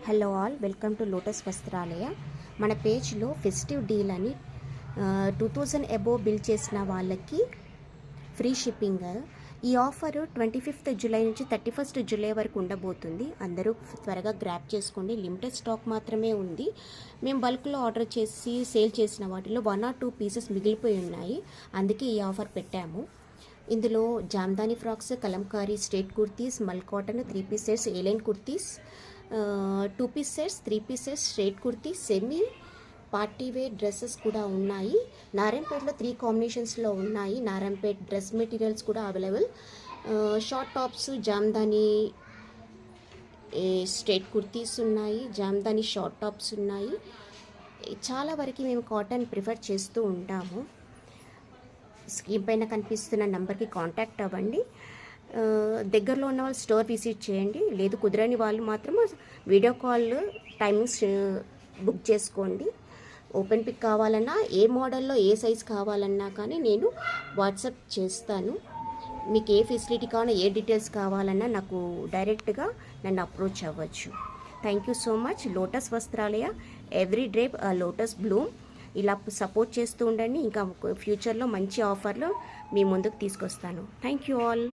Hello all, welcome to Lotus Vastralaya. మన పేజ్లో festive deal అని 2000 అబోవ్ బిల్ చేసిన వాళ్ళకి ఫ్రీ షిప్పింగ్. ఈ ఆఫర్ 25th జూలై నుంచి 31st జూలై వరకు ఉండబోతుంది. అందరూ త్వరగా గ్రాప్ చేసుకోండి. లిమిటెడ్ స్టాక్ మాత్రమే ఉంది. మేము బల్క్లో ఆర్డర్ చేసి సేల్ చేసిన వాటిలో 1 or 2 పీసెస్ మిగిలిపోయి ఉన్నాయి. అందుకే ఈ ఆఫర్ పెట్టాము. ఇందులో Jamdani frocks, Kalamkari straight kurtis, mul cotton 3 piece sets, A line kurtis, 2 piece sets, 3 piece sets, straight kurti, semi party wear dresses కూడా ఉన్నాయి. నారాయణపేటలో 3 కాంబినేషన్స్లో ఉన్నాయి. నారాయణపేట్ డ్రెస్ మెటీరియల్స్ కూడా available. Short tops, Jamdani straight kurtis ఉన్నాయి, జామ్దాని షార్ట్ టాప్స్ ఉన్నాయి. చాలా వరకు మేము కాటన్ ప్రిఫర్ చేస్తూ ఉంటాము. స్క్రీన్ పైన కనిపిస్తున్న నెంబర్కి కాంటాక్ట్ అవ్వండి. దగ్గరలో ఉన్న వాళ్ళు స్టోర్ విజిట్ చేయండి. లేదు కుదరని వాళ్ళు మాత్రం వీడియో కాల్ టైమింగ్స్ బుక్ చేసుకోండి. ఓపెన్ పిక్ కావాలన్నా, ఏ మోడల్లో ఏ సైజ్ కావాలన్నా కానీ నేను వాట్సాప్ చేస్తాను. మీకు ఏ ఫెసిలిటీ కావాలన్నా, ఏ డీటెయిల్స్ కావాలన్నా నాకు డైరెక్ట్గా నన్ను అప్రోచ్ అవ్వచ్చు. Thank you so much. Lotus Vastralaya, every drape lotus bloom. ఇలా సపోర్ట్ చేస్తూ ఉండండి. ఇంకా ఫ్యూచర్లో మంచి ఆఫర్లు మీ ముందుకు తీసుకొస్తాను. Thank you all.